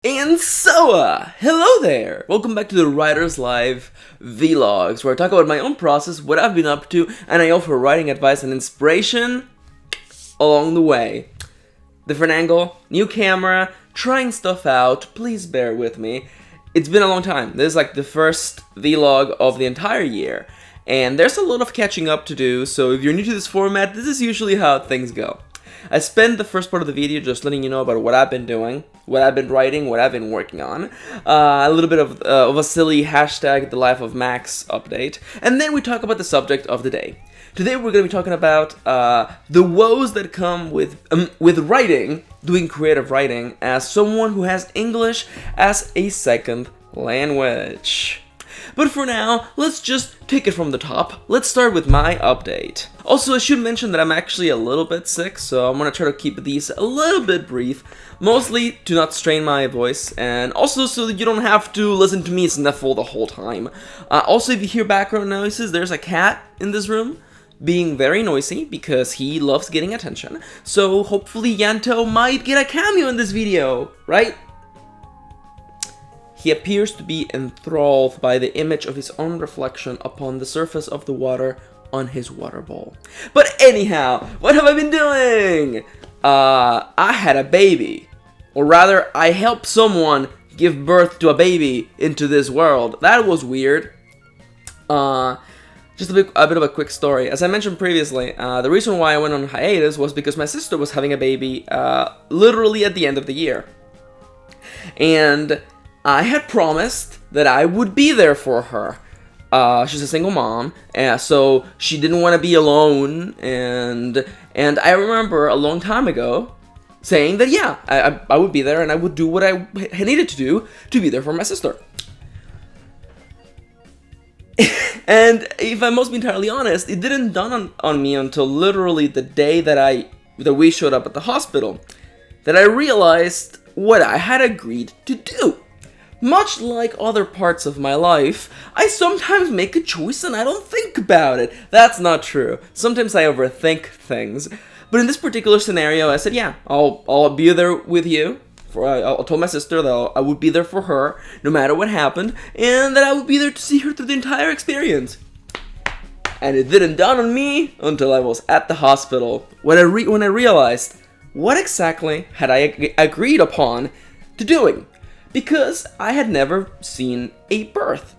And hello there! Welcome back to the Writer's Live Vlogs, where I talk about my own process, what I've been up to, and I offer writing advice and inspiration along the way. Different angle, new camera, trying stuff out, please bear with me. It's been a long time. This is like the first vlog of the entire year, and there's a lot of catching up to do, so if you're new to this format, this is usually how things go. I spent the first part of the video just letting you know about what I've been doing, what I've been writing, what I've been working on, a little bit of a silly hashtag The Life of Max update, and then we talk about the subject of the day. Today we're going to be talking about the woes that come with writing, doing creative writing, as someone who has English as a second language. But for now, let's just take it from the top. Let's start with my update. Also, I should mention that I'm actually a little bit sick, so I'm gonna try to keep these a little bit brief, mostly to not strain my voice, and also so that you don't have to listen to me sniffle the whole time. Also, if you hear background noises, there's a cat in this room being very noisy because he loves getting attention. So hopefully Yanto might get a cameo in this video, right? He appears to be enthralled by the image of his own reflection upon the surface of the water on his water bowl. But anyhow, what have I been doing? I had a baby. Or rather, I helped someone give birth to a baby into this world. That was weird. Just a bit of a quick story. As I mentioned previously, the reason why I went on hiatus was because my sister was having a baby literally at the end of the year. And I had promised that I would be there for her. She's a single mom, so she didn't want to be alone, and I remember a long time ago saying that yeah, I would be there and I would do what I needed to do to be there for my sister. And if I must be entirely honest, it didn't dawn on me until literally the day that we showed up at the hospital that I realized what I had agreed to do. Much like other parts of my life, I sometimes make a choice and I don't think about it. That's not true. Sometimes I overthink things. But in this particular scenario, I said, yeah, I'll be there with you. I told my sister that I would be there for her, no matter what happened, and that I would be there to see her through the entire experience. And it didn't dawn on me until I was at the hospital, when I realized what exactly had I agreed upon to doing. Because I had never seen a birth.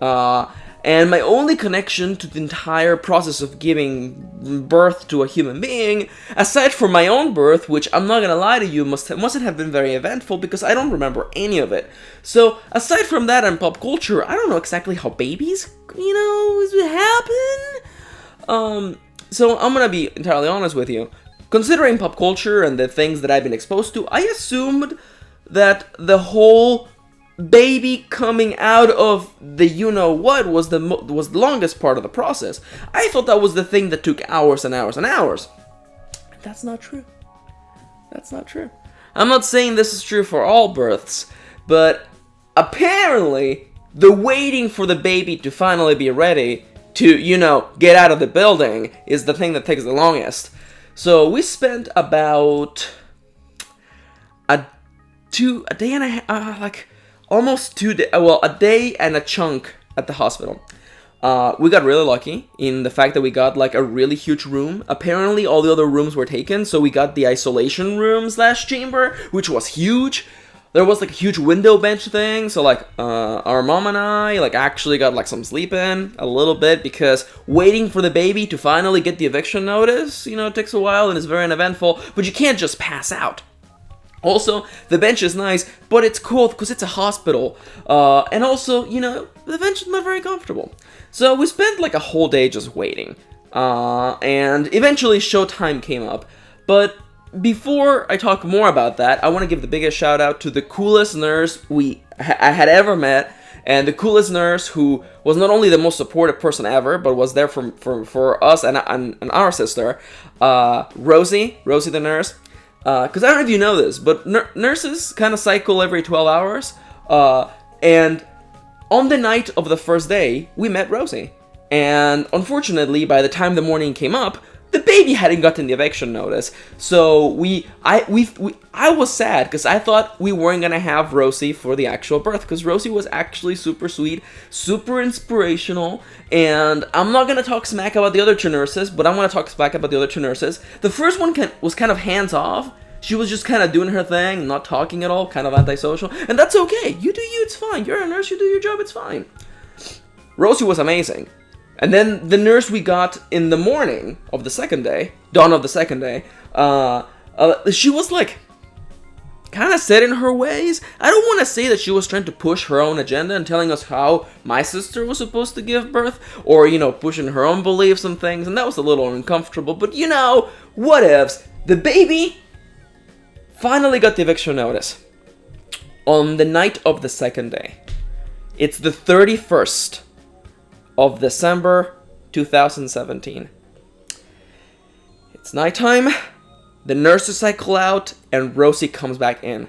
And my only connection to the entire process of giving birth to a human being, aside from my own birth, which I'm not gonna lie to you, mustn't have been very eventful because I don't remember any of it. So, aside from that and pop culture, I don't know exactly how babies, happen. So I'm gonna be entirely honest with you. Considering pop culture and the things that I've been exposed to, I assumed that the whole baby coming out of the you-know-what was the longest part of the process. I thought that was the thing that took hours and hours and hours. That's not true. That's not true. I'm not saying this is true for all births, but apparently the waiting for the baby to finally be ready to, get out of the building is the thing that takes the longest. So we spent about a day and a half, almost 2 days, a day and a chunk at the hospital. We got really lucky in the fact that we got a really huge room. Apparently all the other rooms were taken, so we got the isolation room / chamber, which was huge. There was a huge window bench thing, so our mom and I actually got some sleep in a little bit, because waiting for the baby to finally get the eviction notice, takes a while and is very uneventful, but you can't just pass out. Also, the bench is nice, but it's cold because it's a hospital. And also, the bench is not very comfortable. So we spent a whole day just waiting. And eventually showtime came up. But before I talk more about that, I want to give the biggest shout out to the coolest nurse I had ever met. And the coolest nurse who was not only the most supportive person ever, but was there for us and our sister, Rosie the nurse. Because I don't know if you know this, but nurses kind of cycle every 12 hours. And on the night of the first day, we met Rosie. And unfortunately, by the time the morning came up, the baby hadn't gotten the eviction notice, so I was sad because I thought we weren't gonna have Rosie for the actual birth, because Rosie was actually super sweet, super inspirational, and I'm not gonna talk smack about the other two nurses, but I'm gonna talk smack about the other two nurses. The first one was kind of hands off. She was just kind of doing her thing, not talking at all, kind of antisocial, and that's okay. You do you, it's fine. You're a nurse, you do your job, it's fine. Rosie was amazing. And then the nurse we got in the morning of the second day, dawn of the second day, she was like, kind of set in her ways. I don't want to say that she was trying to push her own agenda and telling us how my sister was supposed to give birth, or, you know, pushing her own beliefs and things, and that was a little uncomfortable, but you know, what ifs. The baby finally got the eviction notice on the night of the second day. It's the 31st of December 2017. It's nighttime, the nurses cycle out, and Rosie comes back in.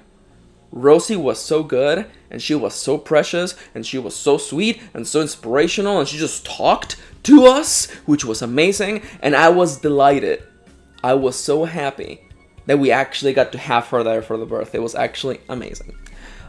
Rosie was so good, and she was so precious, and she was so sweet, and so inspirational, and she just talked to us, which was amazing, and I was delighted. I was so happy that we actually got to have her there for the birth. It was actually amazing.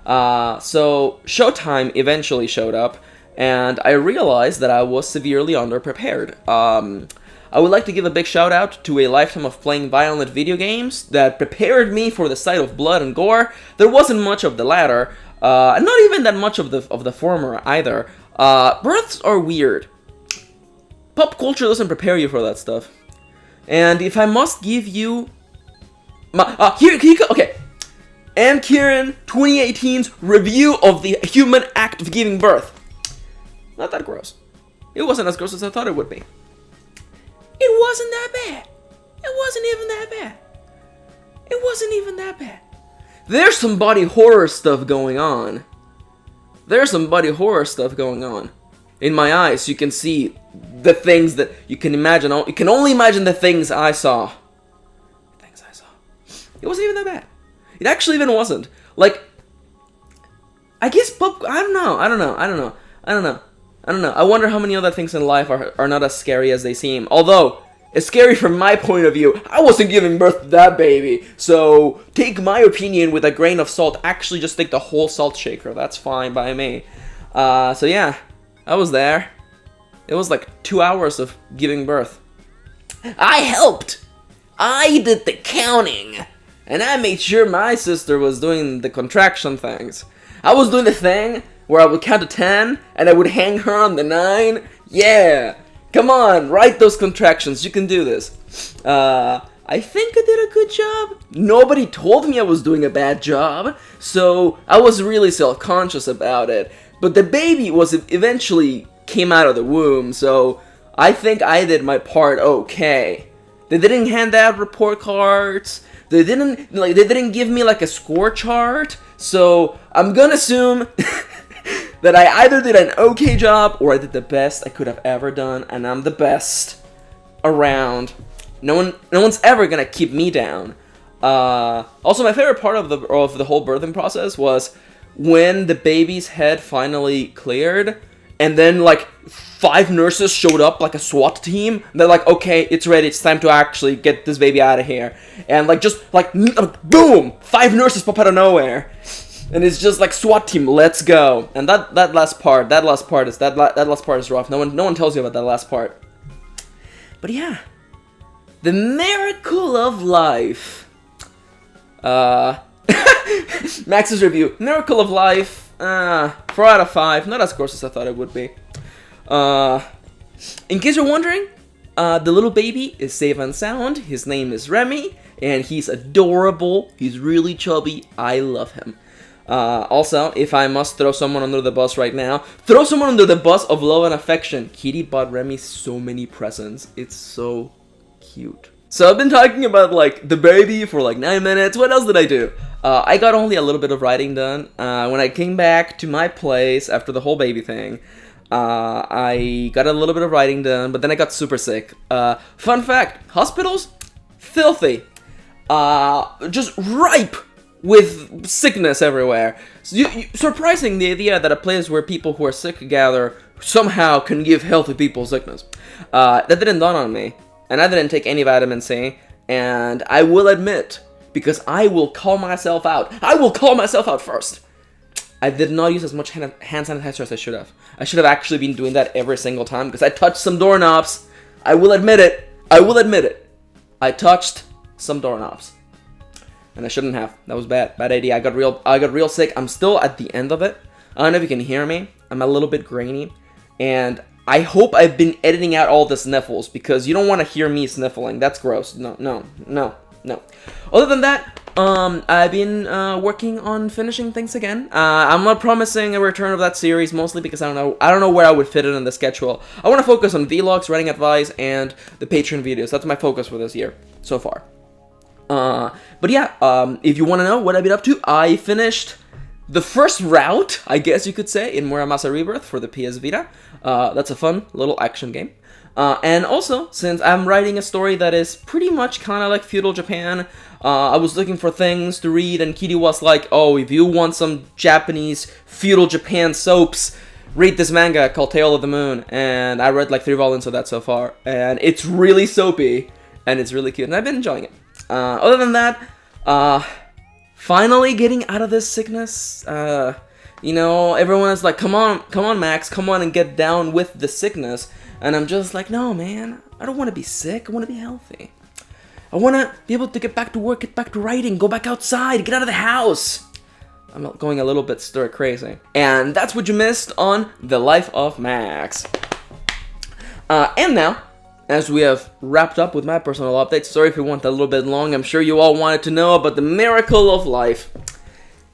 So Showtime eventually showed up, and I realized that I was severely underprepared. I would like to give a big shout out to a lifetime of playing violent video games that prepared me for the sight of blood and gore. There wasn't much of the latter, not even that much of the former either. Births are weird. Pop culture doesn't prepare you for that stuff. And if I must give you okay. And Kieran 2018's review of the human act of giving birth. Not that gross. It wasn't as gross as I thought it would be. It wasn't that bad. It wasn't even that bad. It wasn't even that bad. There's some body horror stuff going on. There's some body horror stuff going on. In my eyes, you can see the things that you can imagine. You can only imagine the things I saw. It wasn't even that bad. It actually even wasn't. Like, I guess I don't know. I wonder how many other things in life are not as scary as they seem. Although, it's scary from my point of view. I wasn't giving birth to that baby. So, take my opinion with a grain of salt. Actually, just take the whole salt shaker. That's fine by me. So yeah, I was there. It was like 2 hours of giving birth. I helped. I did the counting. And I made sure my sister was doing the contraction things. I was doing the thing where I would count to 10, and I would hang her on the 9. Yeah! Come on, write those contractions, you can do this. I think I did a good job. Nobody told me I was doing a bad job, so I was really self-conscious about it. But the baby eventually came out of the womb, so I think I did my part okay. They didn't hand out report cards. They didn't give me like a score chart, so I'm gonna assume that I either did an okay job or I did the best I could have ever done, and I'm the best around. No one's ever gonna keep me down. Also, my favorite part of the whole birthing process was when the baby's head finally cleared, and then like 5 nurses showed up like a SWAT team. They're like, okay, it's ready. It's time to actually get this baby out of here. And like just like boom, 5 nurses pop out of nowhere, and it's just like SWAT team. Let's go. And that last part is rough. No one tells you about that last part. But yeah, the miracle of life. Max's review: Miracle of Life. 4 out of 5. Not as gross as I thought it would be. In case you're wondering, the little baby is safe and sound. His name is Remy, and he's adorable. He's really chubby. I love him. Also, if I must throw someone under the bus right now, throw someone under the bus of love and affection. Kitty bought Remy so many presents. It's so cute. So I've been talking about like the baby for like 9 minutes. What else did I do? I got only a little bit of writing done. When I came back to my place after the whole baby thing, I got a little bit of writing done, but then I got super sick. Fun fact, hospitals, filthy. Just ripe with sickness everywhere. Surprising, the idea that a place where people who are sick gather somehow can give healthy people sickness. That didn't dawn on me. and I didn't take any vitamin C, and I will admit, because I will call myself out. I will call myself out first. I did not use as much hand sanitizer as I should have. I should have actually been doing that every single time because I touched some doorknobs. I will admit it. I will admit it. I touched some doorknobs. And I shouldn't have. That was bad. Bad idea. I got real sick. I'm still at the end of it. I don't know if you can hear me. I'm a little bit grainy. And I hope I've been editing out all the sniffles because you don't want to hear me sniffling. That's gross. No. Other than that, I've been working on finishing things again. I'm not promising a return of that series, mostly because I don't know where I would fit it in the schedule. I want to focus on vlogs, writing advice, and the Patron videos. That's my focus for this year so far. But yeah, if you want to know what I've been up to, I finished the first route, I guess you could say, in Muramasa Rebirth for the PS Vita. That's a fun little action game. And also, since I'm writing a story that is pretty much kind of like feudal Japan, I was looking for things to read, and Kitty was like, oh, if you want some Japanese feudal Japan soaps, read this manga called Tale of the Moon. And I read like 3 volumes of that so far, and it's really soapy, and it's really cute, and I've been enjoying it. Other than that, finally getting out of this sickness. You know, everyone is like, come on, Max, come on and get down with the sickness. And I'm just like, no, man, I don't want to be sick. I want to be healthy. I want to be able to get back to work, get back to writing, go back outside, get out of the house. I'm going a little bit stir crazy. And that's what you missed on The Life of Max. And now, as we have wrapped up with my personal updates, sorry if it went a little bit long, I'm sure you all wanted to know about the miracle of life,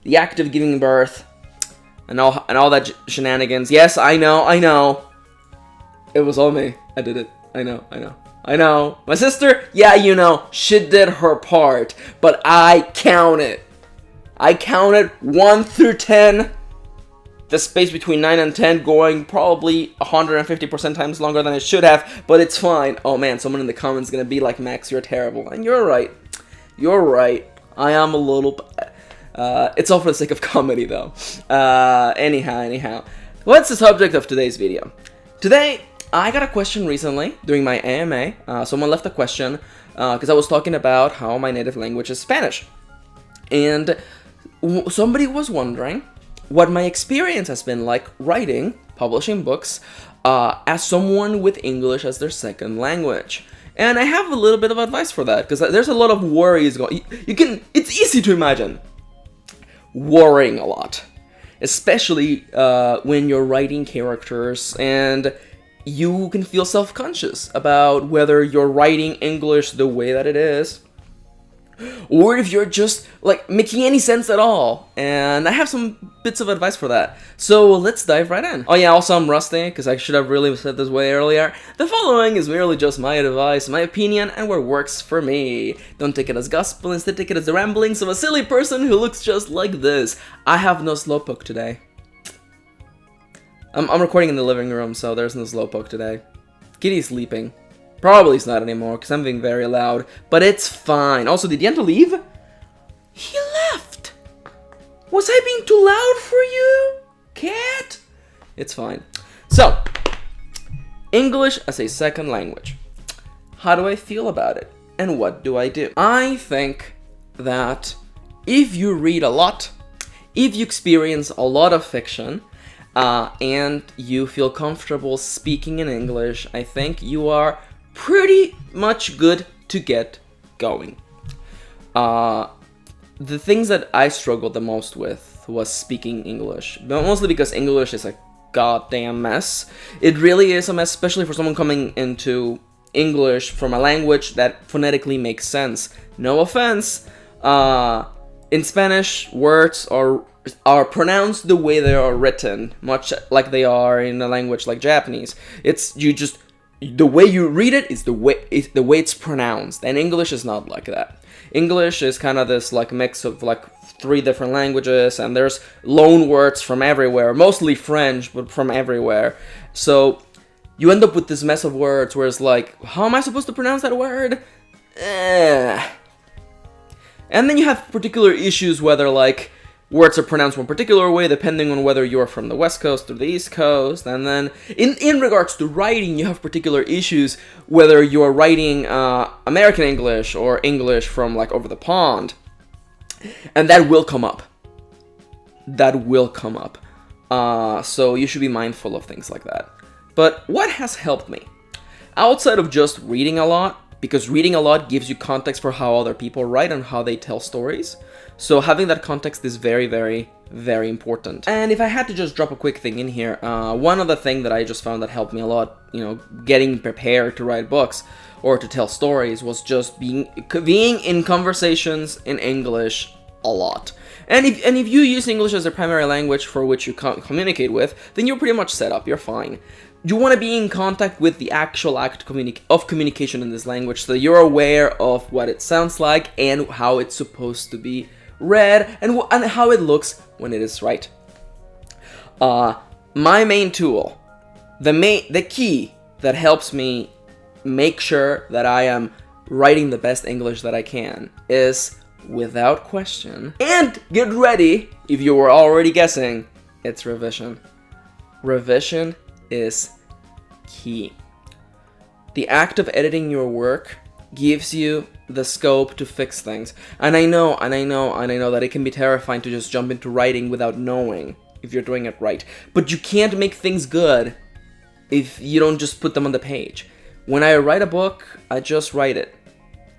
the act of giving birth, and all that shenanigans. Yes, I know. It was all me. I did it. I know. My sister, yeah, you know, she did her part, but I counted 1 through 10. The space between 9 and 10 going probably 150% times longer than it should have, but it's fine. Oh man, someone in the comments is gonna be like, Max, you're terrible. And you're right. I am a little... it's all for the sake of comedy, though. Anyhow. What's the subject of today's video? Today, I got a question recently during my AMA. Someone left a question because I was talking about how my native language is Spanish. And somebody was wondering what my experience has been like writing, publishing books, as someone with English as their second language. And I have a little bit of advice for that, because there's a lot of worries going. It's easy to imagine worrying a lot, especially when you're writing characters and you can feel self-conscious about whether you're writing English the way that it is, or if you're just, like, making any sense at all. And I have some bits of advice for that. So let's dive right in. Oh yeah, also I'm rusty, because I should have really said this way earlier. The following is merely just my advice, my opinion, and what works for me. Don't take it as gospel, instead take it as the ramblings of a silly person who looks just like this. I have no slowpoke today. I'm recording in the living room, so there's no slowpoke today. Kitty's sleeping. Probably it's not anymore, because I'm being very loud. But it's fine. Also, did Yenta leave? He left! Was I being too loud for you, cat? It's fine. So, English as a second language. How do I feel about it? And what do I do? I think that if you read a lot, if you experience a lot of fiction, and you feel comfortable speaking in English, I think you are pretty much good to get going. The things that I struggled the most with was speaking English, but mostly because English is a goddamn mess. It really is a mess, especially for someone coming into English from a language that phonetically makes sense. No offense. In Spanish, words are pronounced the way they are written, much like they are in a language like Japanese. It's the way you read it is the way it's pronounced, and English is not like that. English is kind of this like mix of like 3 different languages, and there's loan words from everywhere, mostly French, but from everywhere. So you end up with this mess of words where it's like, how am I supposed to pronounce that word? And then you have particular issues whether like words are pronounced one particular way depending on whether you're from the West Coast or the East Coast. And then in regards to writing, you have particular issues whether you're writing American English or English from like over the pond. And that will come up. That will come up. So you should be mindful of things like that. But what has helped me? Outside of just reading a lot, because reading a lot gives you context for how other people write and how they tell stories. So having that context is very, very, very important. And if I had to just drop a quick thing in here, one other thing that I just found that helped me a lot, getting prepared to write books or to tell stories was just being in conversations in English a lot. And if you use English as a primary language for which you communicate with, then you're pretty much set up, you're fine. You want to be in contact with the actual act of communication in this language, so you're aware of what it sounds like and how it's supposed to be read and how it looks when it is right. My main tool, the key that helps me make sure that I am writing the best English that I can is, without question, and get ready, if you were already guessing, it's revision. Revision is key. The act of editing your work gives you the scope to fix things. And I know that it can be terrifying to just jump into writing without knowing if you're doing it right. But you can't make things good if you don't just put them on the page. When I write a book, I just write it.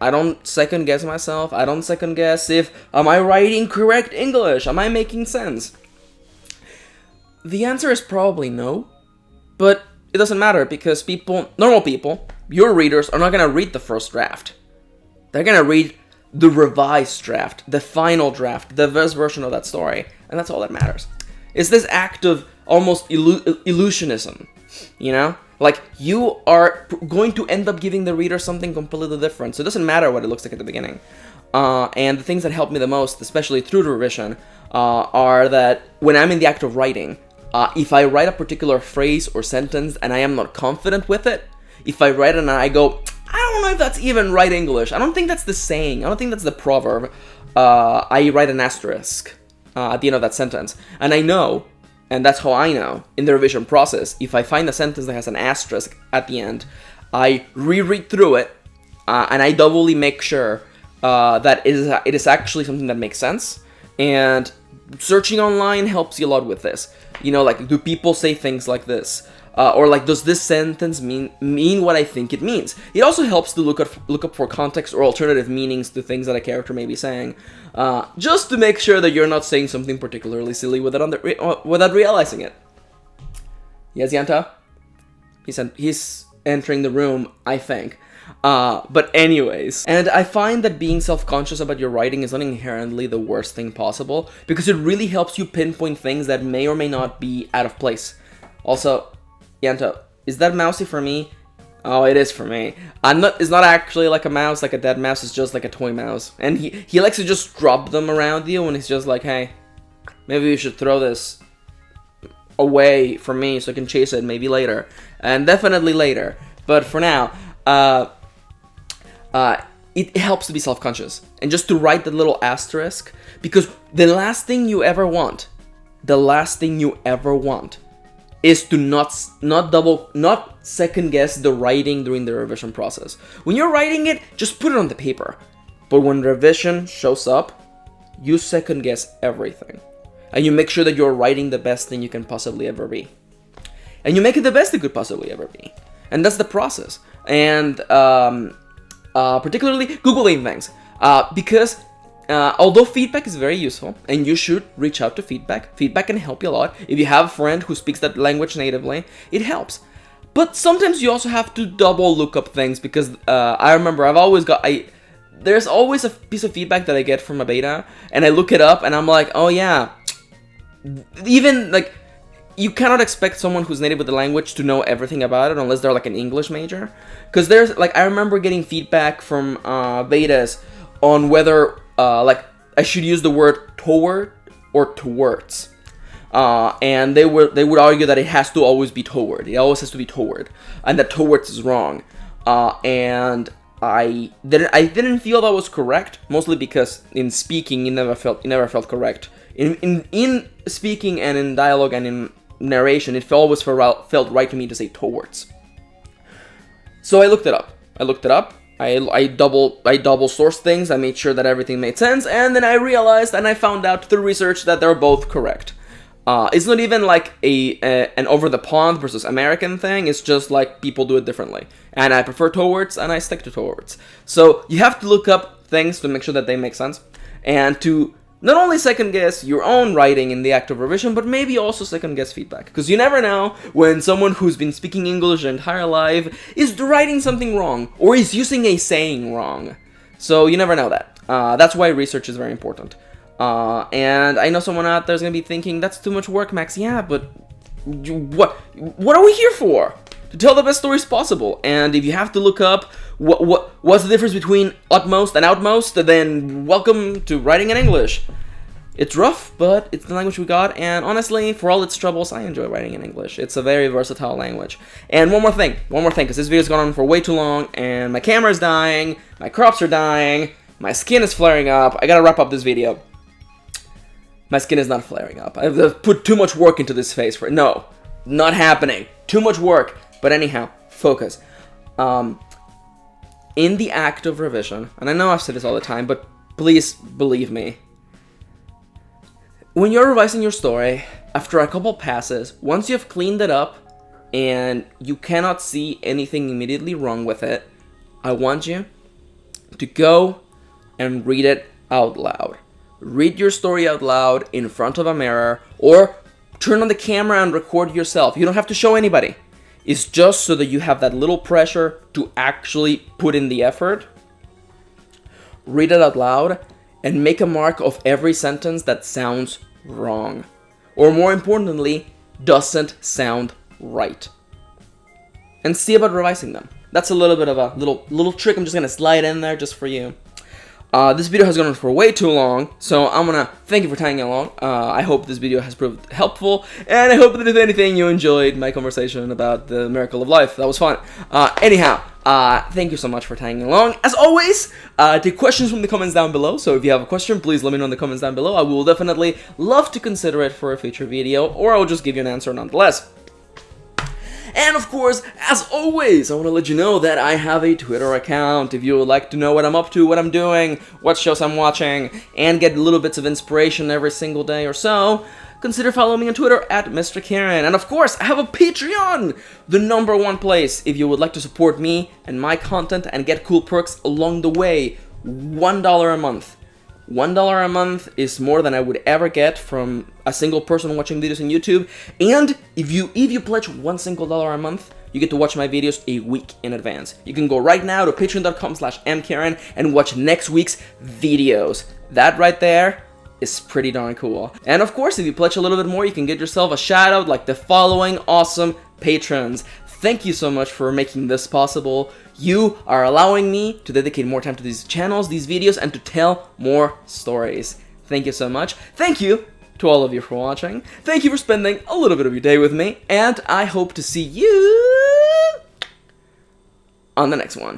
I don't second guess myself. I don't second guess am I writing correct English? Am I making sense? The answer is probably no, but it doesn't matter because normal people, your readers, are not going to read the first draft. They're going to read the revised draft, the final draft, the best version of that story, and that's all that matters. It's this act of almost illusionism, Like, you are going to end up giving the reader something completely different, so it doesn't matter what it looks like at the beginning. And the things that help me the most, especially through the revision, are that when I'm in the act of writing, if I write a particular phrase or sentence and I am not confident with it, if I write it and I go, I don't know if that's even right English, I don't think that's the saying, I don't think that's the proverb, I write an asterisk at the end of that sentence. And I know, and that's how I know, in the revision process, if I find a sentence that has an asterisk at the end, I reread through it, and I doubly make sure that it is actually something that makes sense. And searching online helps you a lot with this. Like, do people say things like this? Or like, does this sentence mean what I think it means? It also helps to look up for context or alternative meanings to things that a character may be saying, just to make sure that you're not saying something particularly silly without realizing it. Yes, Yanta? He's entering the room, I think. But anyways, and I find that being self-conscious about your writing is not inherently the worst thing possible, because it really helps you pinpoint things that may or may not be out of place. Also, Yanta, is that mousey for me? Oh, it is for me. It's not actually like a mouse, like a dead mouse, it's just like a toy mouse. And he likes to just drop them around you, and he's just like, hey, maybe you should throw this away from me so I can chase it maybe later. And definitely later. But for now, it helps to be self-conscious and just to write the little asterisk, because the last thing you ever want is to not second guess the writing during the revision process. When you're writing it, just put it on the paper. But when revision shows up, you second guess everything. And you make sure that you're writing the best thing you can possibly ever be. And you make it the best it could possibly ever be. And that's the process. And particularly Googling things. Because although feedback is very useful, and you should reach out to feedback can help you a lot. If you have a friend who speaks that language natively, it helps. But sometimes you also have to double look up things, because I remember there's always a piece of feedback that I get from a beta, and I look it up, and I'm like, oh yeah. Even, like, you cannot expect someone who's native with the language to know everything about it unless they're, like, an English major. Because I remember getting feedback from betas on whether, I should use the word toward or towards. And they would argue that it has to always be toward. It always has to be toward. And that towards is wrong. And I didn't feel that was correct, mostly because in speaking it never felt correct. In speaking and in dialogue and in narration, it always felt right to me to say towards. So I looked it up. I double sourced things. I made sure that everything made sense, and then I realized and I found out through research that they're both correct. It's not even like an over the pond versus American thing. It's just like people do it differently, and I prefer towards, and I stick to towards. So you have to look up things to make sure that they make sense, and to not only second guess your own writing in the act of revision, but maybe also second guess feedback. Because you never know when someone who's been speaking English their entire life is writing something wrong, or is using a saying wrong. So you never know that. That's why research is very important. And I know someone out there is going to be thinking, that's too much work, Max. Yeah, but what are we here for? To tell the best stories possible. And if you have to look up what's the difference between utmost and outmost, then welcome to writing in English. It's rough, but it's the language we got, and honestly, for all its troubles, I enjoy writing in English. It's a very versatile language. And one more thing, because this video's gone on for way too long, and my camera's dying, my crops are dying, my skin is flaring up. I gotta wrap up this video. My skin is not flaring up. I've put too much work into this face for it. No, not happening. Too much work. But anyhow, focus. In the act of revision, and I know I've said this all the time, but please believe me. When you're revising your story, after a couple passes, once you've cleaned it up and you cannot see anything immediately wrong with it, I want you to go and read it out loud. Read your story out loud in front of a mirror, or turn on the camera and record yourself. You don't have to show anybody. It's just so that you have that little pressure to actually put in the effort. Read it out loud and make a mark of every sentence that sounds wrong. Or more importantly, doesn't sound right. And see about revising them. That's a little bit of a little trick I'm just going to slide in there just for you. This video has gone on for way too long, so I'm gonna thank you for tagging along. I hope this video has proved helpful, and I hope that if anything you enjoyed my conversation about the miracle of life. That was fun. Anyhow, thank you so much for tagging along. As always, take questions from the comments down below, so if you have a question, please let me know in the comments down below. I will definitely love to consider it for a future video, or I'll just give you an answer nonetheless. And of course, as always, I want to let you know that I have a Twitter account. If you would like to know what I'm up to, what I'm doing, what shows I'm watching, and get little bits of inspiration every single day or so, consider following me on Twitter at Mr. Karen. And of course, I have a Patreon, the #1 place if you would like to support me and my content and get cool perks along the way. $1 a month. $1 a month is more than I would ever get from a single person watching videos on YouTube. And if you pledge $1 single a month, you get to watch my videos a week in advance. You can go right now to patreon.com/mkaren and watch next week's videos. That right there is pretty darn cool. And of course, if you pledge a little bit more, you can get yourself a shout out like the following awesome patrons. Thank you so much for making this possible. You are allowing me to dedicate more time to these channels, these videos, and to tell more stories. Thank you so much. Thank you to all of you for watching. Thank you for spending a little bit of your day with me, and I hope to see you on the next one.